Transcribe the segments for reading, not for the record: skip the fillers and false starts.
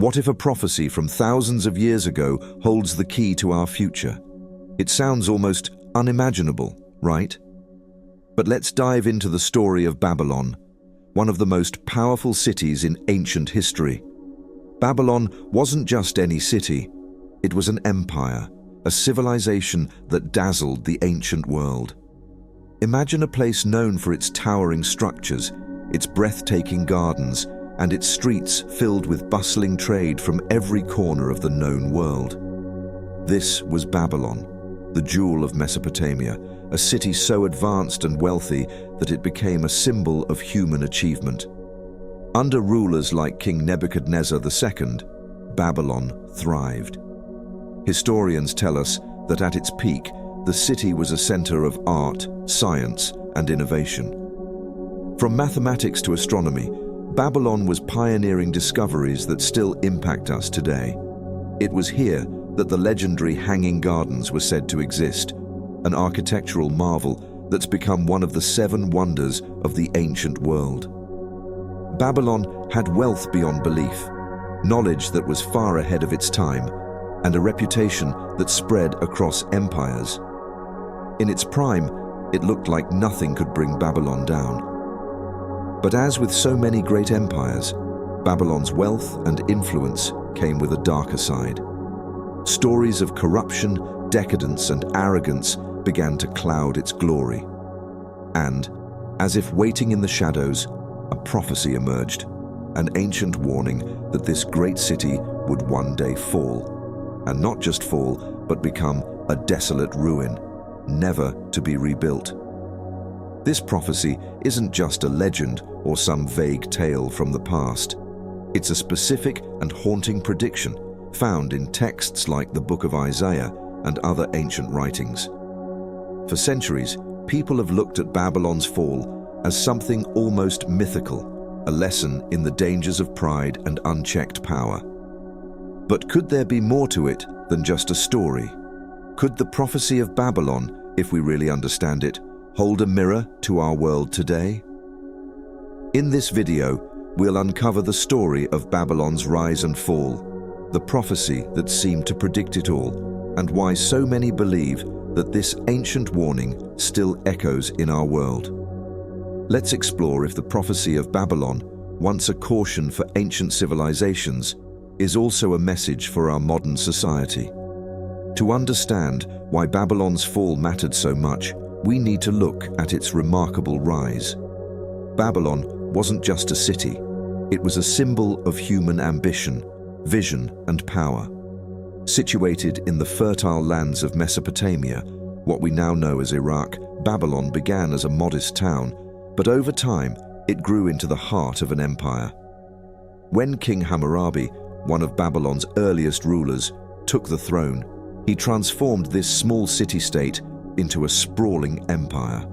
What if a prophecy from thousands of years ago holds the key to our future? It sounds almost unimaginable, right? But let's dive into the story of Babylon, one of the most powerful cities in ancient history. Babylon wasn't just any city. It was an empire, a civilization that dazzled the ancient world. Imagine a place known for its towering structures, its breathtaking gardens, and its streets filled with bustling trade from every corner of the known world. This was Babylon, the jewel of Mesopotamia, a city so advanced and wealthy that it became a symbol of human achievement. Under rulers like King Nebuchadnezzar II, Babylon thrived. Historians tell us that at its peak, the city was a center of art, science, and innovation. From mathematics to astronomy, Babylon was pioneering discoveries that still impact us today. It was here that the legendary Hanging Gardens were said to exist, an architectural marvel that's become one of the 7 wonders of the ancient world. Babylon had wealth beyond belief, knowledge that was far ahead of its time, and a reputation that spread across empires. In its prime, it looked like nothing could bring Babylon down. But as with so many great empires, Babylon's wealth and influence came with a darker side. Stories of corruption, decadence, and arrogance began to cloud its glory. And, as if waiting in the shadows, a prophecy emerged, an ancient warning that this great city would one day fall. And not just fall, but become a desolate ruin, never to be rebuilt. This prophecy isn't just a legend or some vague tale from the past. It's a specific and haunting prediction found in texts like the Book of Isaiah and other ancient writings. For centuries, people have looked at Babylon's fall as something almost mythical, a lesson in the dangers of pride and unchecked power. But could there be more to it than just a story? Could the prophecy of Babylon, if we really understand it, hold a mirror to our world today? In this video, we'll uncover the story of Babylon's rise and fall, the prophecy that seemed to predict it all, and why so many believe that this ancient warning still echoes in our world. Let's explore if the prophecy of Babylon, once a caution for ancient civilizations, is also a message for our modern society. To understand why Babylon's fall mattered so much, we need to look at its remarkable rise. Babylon wasn't just a city. It was a symbol of human ambition, vision, and power. Situated in the fertile lands of Mesopotamia, what we now know as Iraq, Babylon began as a modest town, but over time, it grew into the heart of an empire. When King Hammurabi, one of Babylon's earliest rulers, took the throne, he transformed this small city-state into a sprawling empire.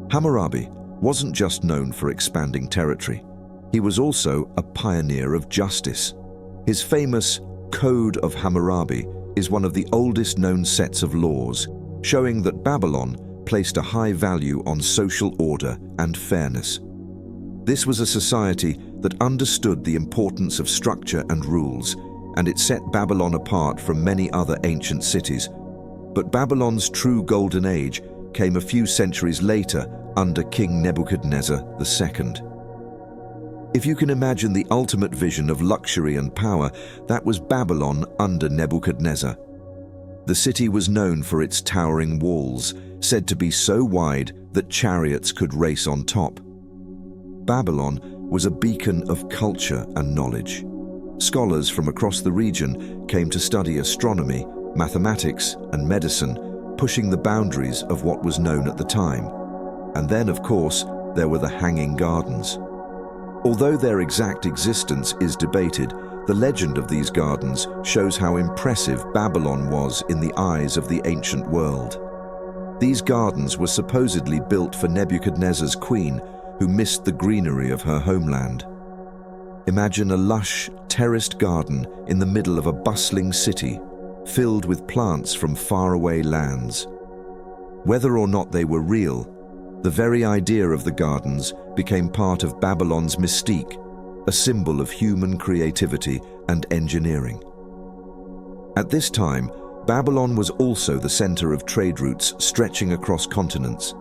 Hammurabi wasn't just known for expanding territory. He was also a pioneer of justice. His famous Code of Hammurabi is one of the oldest known sets of laws, showing that Babylon placed a high value on social order and fairness. This was a society that understood the importance of structure and rules, and it set Babylon apart from many other ancient cities. But Babylon's true golden age came a few centuries later under King Nebuchadnezzar II. If you can imagine the ultimate vision of luxury and power, that was Babylon under Nebuchadnezzar. The city was known for its towering walls, said to be so wide that chariots could race on top. Babylon was a beacon of culture and knowledge. Scholars from across the region came to study astronomy, mathematics, and medicine, pushing the boundaries of what was known at the time. And then, of course, there were the Hanging Gardens. Although their exact existence is debated, the legend of these gardens shows how impressive Babylon was in the eyes of the ancient world. These gardens were supposedly built for Nebuchadnezzar's queen, who missed the greenery of her homeland. Imagine a lush, terraced garden in the middle of a bustling city, filled with plants from faraway lands. Whether or not they were real, the very idea of the gardens became part of Babylon's mystique, a symbol of human creativity and engineering. At this time, Babylon was also the center of trade routes stretching across continents.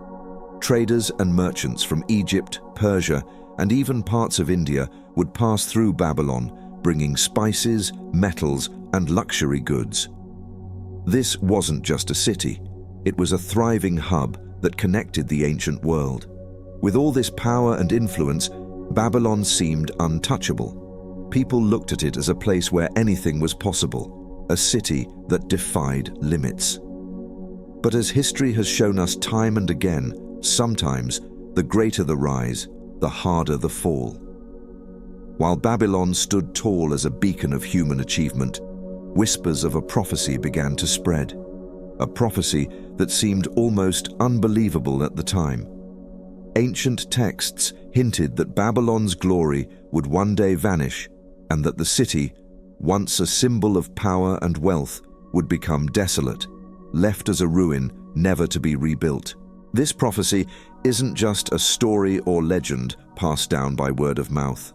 Traders and merchants from Egypt, Persia, and even parts of India would pass through Babylon, bringing spices, metals, and luxury goods. This wasn't just a city, it was a thriving hub that connected the ancient world. With all this power and influence, Babylon seemed untouchable. People looked at it as a place where anything was possible, a city that defied limits. But as history has shown us time and again, sometimes the greater the rise, the harder the fall. While Babylon stood tall as a beacon of human achievement, whispers of a prophecy began to spread. A prophecy that seemed almost unbelievable at the time. Ancient texts hinted that Babylon's glory would one day vanish and that the city, once a symbol of power and wealth, would become desolate, left as a ruin, never to be rebuilt. This prophecy isn't just a story or legend passed down by word of mouth.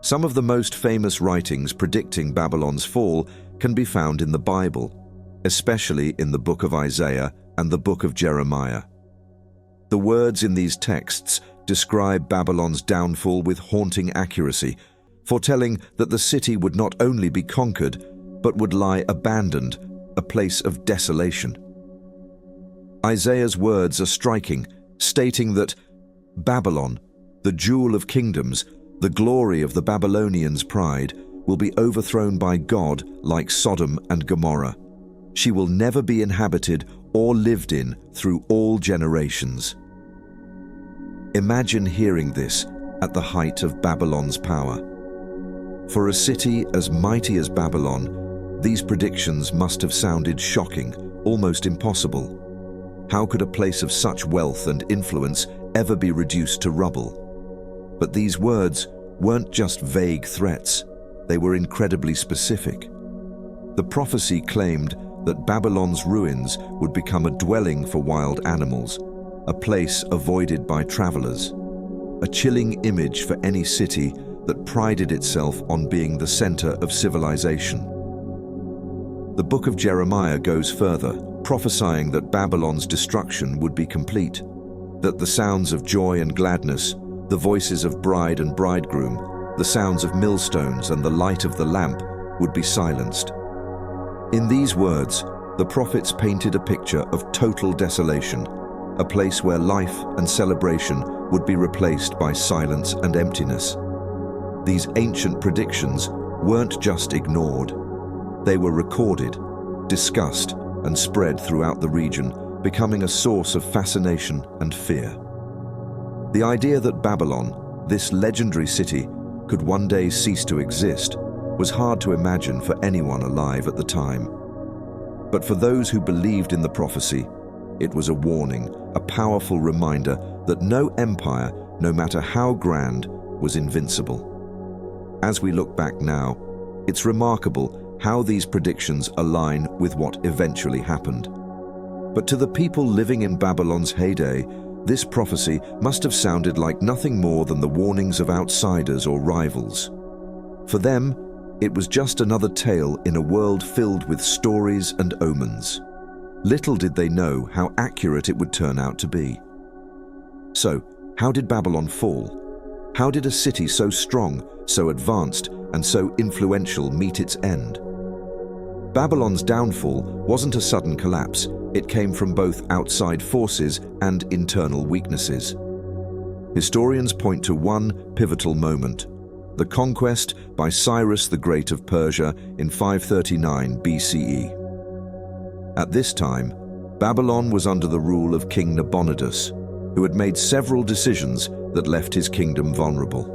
Some of the most famous writings predicting Babylon's fall can be found in the Bible, especially in the book of Isaiah and the book of Jeremiah. The words in these texts describe Babylon's downfall with haunting accuracy, foretelling that the city would not only be conquered, but would lie abandoned, a place of desolation. Isaiah's words are striking, stating that Babylon, the jewel of kingdoms, the glory of the Babylonians' pride, will be overthrown by God like Sodom and Gomorrah. She will never be inhabited or lived in through all generations. Imagine hearing this at the height of Babylon's power. For a city as mighty as Babylon, these predictions must have sounded shocking, almost impossible. How could a place of such wealth and influence ever be reduced to rubble? But these words weren't just vague threats, they were incredibly specific. The prophecy claimed that Babylon's ruins would become a dwelling for wild animals, a place avoided by travelers, a chilling image for any city that prided itself on being the center of civilization. The book of Jeremiah goes further, prophesying that Babylon's destruction would be complete, that the sounds of joy and gladness, the voices of bride and bridegroom, the sounds of millstones and the light of the lamp would be silenced. In these words, the prophets painted a picture of total desolation, a place where life and celebration would be replaced by silence and emptiness. These ancient predictions weren't just ignored. They were recorded, discussed, and spread throughout the region, becoming a source of fascination and fear. The idea that Babylon, this legendary city, could one day cease to exist was hard to imagine for anyone alive at the time. But for those who believed in the prophecy, it was a warning, a powerful reminder that no empire, no matter how grand, was invincible. As we look back now, it's remarkable how these predictions align with what eventually happened. But to the people living in Babylon's heyday, this prophecy must have sounded like nothing more than the warnings of outsiders or rivals. For them, it was just another tale in a world filled with stories and omens. Little did they know how accurate it would turn out to be. So, how did Babylon fall? How did a city so strong, so advanced, and so influential meet its end? Babylon's downfall wasn't a sudden collapse. It came from both outside forces and internal weaknesses. Historians point to one pivotal moment: the conquest by Cyrus the Great of Persia in 539 BCE. At this time, Babylon was under the rule of King Nabonidus, who had made several decisions that left his kingdom vulnerable.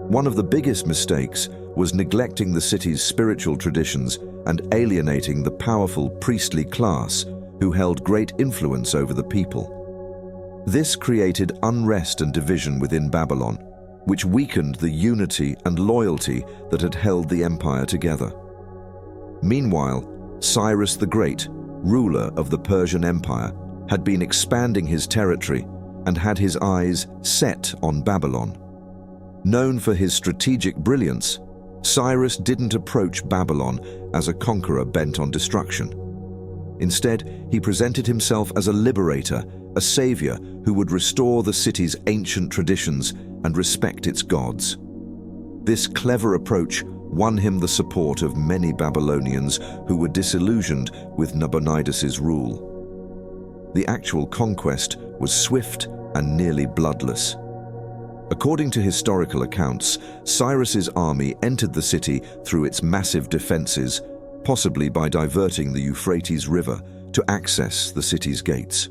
One of the biggest mistakes was neglecting the city's spiritual traditions and alienating the powerful priestly class who held great influence over the people. This created unrest and division within Babylon, which weakened the unity and loyalty that had held the empire together. Meanwhile, Cyrus the Great, ruler of the Persian Empire, had been expanding his territory and had his eyes set on Babylon. Known for his strategic brilliance, Cyrus didn't approach Babylon as a conqueror bent on destruction. Instead, he presented himself as a liberator, a savior who would restore the city's ancient traditions and respect its gods. This clever approach won him the support of many Babylonians who were disillusioned with Nabonidus's rule. The actual conquest was swift and nearly bloodless. According to historical accounts, Cyrus's army entered the city through its massive defenses, possibly by diverting the Euphrates River to access the city's gates.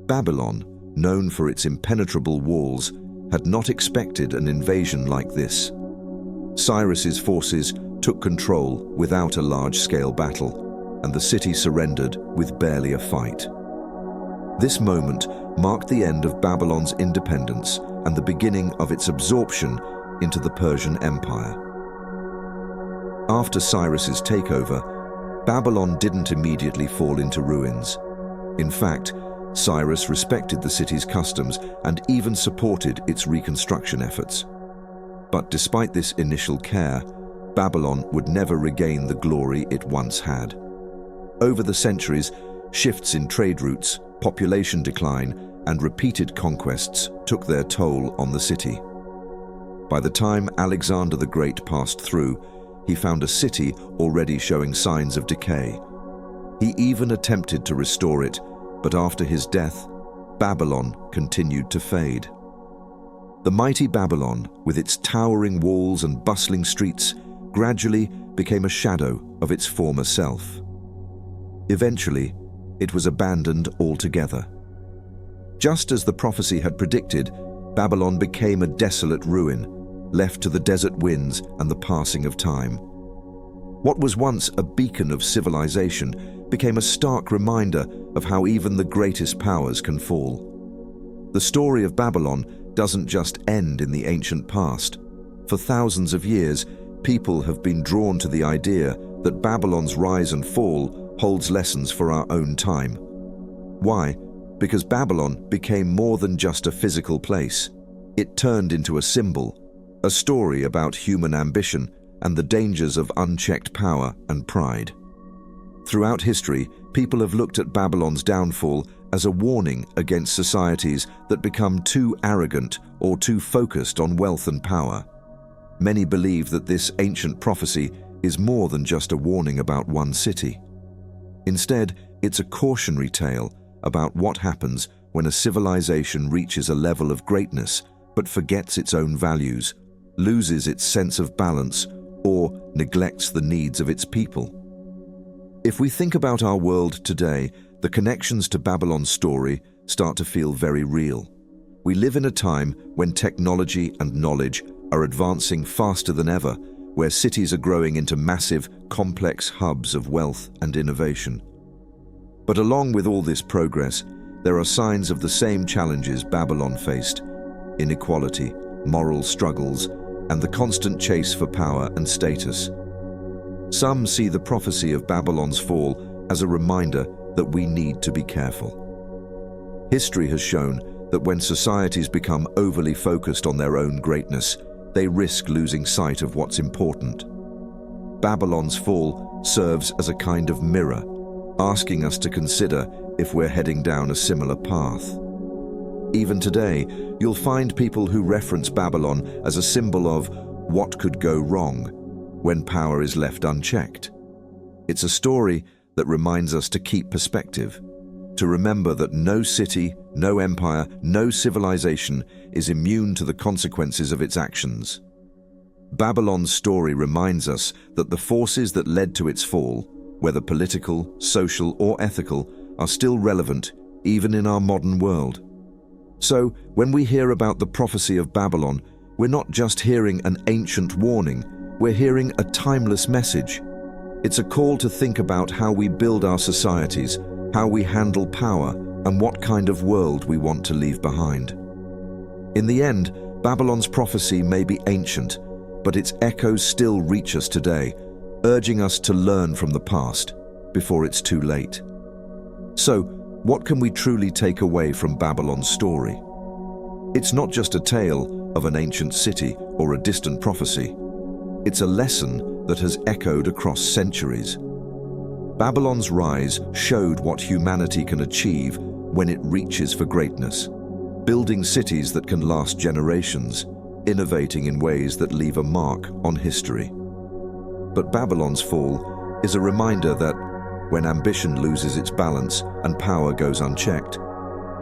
Babylon, known for its impenetrable walls, had not expected an invasion like this. Cyrus's forces took control without a large-scale battle, and the city surrendered with barely a fight. This moment marked the end of Babylon's independence and the beginning of its absorption into the Persian Empire. After Cyrus's takeover, Babylon didn't immediately fall into ruins. In fact, Cyrus respected the city's customs and even supported its reconstruction efforts. But despite this initial care, Babylon would never regain the glory it once had. Over the centuries, shifts in trade routes, population decline, and repeated conquests took their toll on the city. By the time Alexander the Great passed through, he found a city already showing signs of decay. He even attempted to restore it, but after his death, Babylon continued to fade. The mighty Babylon, with its towering walls and bustling streets, gradually became a shadow of its former self. Eventually, it was abandoned altogether. Just as the prophecy had predicted, Babylon became a desolate ruin, left to the desert winds and the passing of time. What was once a beacon of civilization became a stark reminder of how even the greatest powers can fall. The story of Babylon doesn't just end in the ancient past. For thousands of years, people have been drawn to the idea that Babylon's rise and fall holds lessons for our own time. Why? Because Babylon became more than just a physical place. It turned into a symbol, a story about human ambition and the dangers of unchecked power and pride. Throughout history, people have looked at Babylon's downfall as a warning against societies that become too arrogant or too focused on wealth and power. Many believe that this ancient prophecy is more than just a warning about one city. Instead, it's a cautionary tale about what happens when a civilization reaches a level of greatness but forgets its own values, loses its sense of balance, or neglects the needs of its people. If we think about our world today, the connections to Babylon's story start to feel very real. We live in a time when technology and knowledge are advancing faster than ever, where cities are growing into massive, complex hubs of wealth and innovation. But along with all this progress, there are signs of the same challenges Babylon faced: inequality, moral struggles, and the constant chase for power and status. Some see the prophecy of Babylon's fall as a reminder that we need to be careful. History has shown that when societies become overly focused on their own greatness, they risk losing sight of what's important. Babylon's fall serves as a kind of mirror, asking us to consider if we're heading down a similar path. Even today, you'll find people who reference Babylon as a symbol of what could go wrong when power is left unchecked. It's a story that reminds us to keep perspective, to remember that no city, no empire, no civilization is immune to the consequences of its actions. Babylon's story reminds us that the forces that led to its fall, whether political, social, or ethical, are still relevant even in our modern world. So, when we hear about the prophecy of Babylon, we're not just hearing an ancient warning, we're hearing a timeless message. It's a call to think about how we build our societies, how we handle power, and what kind of world we want to leave behind. In the end, Babylon's prophecy may be ancient, but its echoes still reach us today, urging us to learn from the past before it's too late. So, what can we truly take away from Babylon's story? It's not just a tale of an ancient city or a distant prophecy. It's a lesson that has echoed across centuries. Babylon's rise showed what humanity can achieve when it reaches for greatness, building cities that can last generations, innovating in ways that leave a mark on history. But Babylon's fall is a reminder that when ambition loses its balance and power goes unchecked,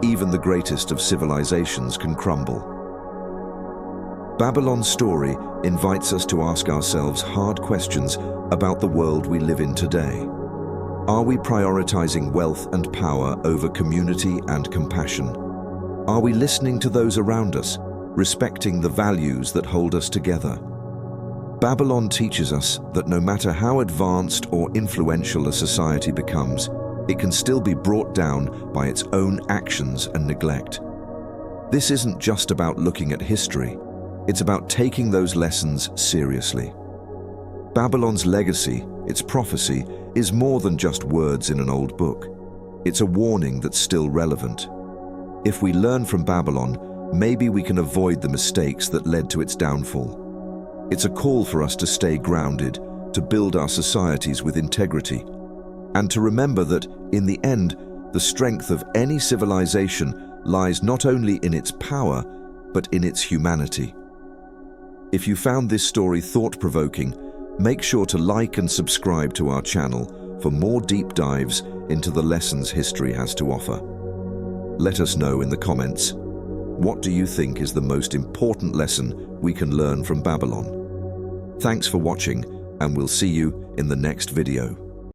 even the greatest of civilizations can crumble. Babylon's story invites us to ask ourselves hard questions about the world we live in today. Are we prioritizing wealth and power over community and compassion? Are we listening to those around us, respecting the values that hold us together? Babylon teaches us that no matter how advanced or influential a society becomes, it can still be brought down by its own actions and neglect. This isn't just about looking at history, it's about taking those lessons seriously. Babylon's legacy, its prophecy, is more than just words in an old book. It's a warning that's still relevant. If we learn from Babylon, maybe we can avoid the mistakes that led to its downfall. It's a call for us to stay grounded, to build our societies with integrity, and to remember that, in the end, the strength of any civilization lies not only in its power, but in its humanity. If you found this story thought-provoking, make sure to like and subscribe to our channel for more deep dives into the lessons history has to offer. Let us know in the comments, what do you think is the most important lesson we can learn from Babylon? Thanks for watching, and we'll see you in the next video.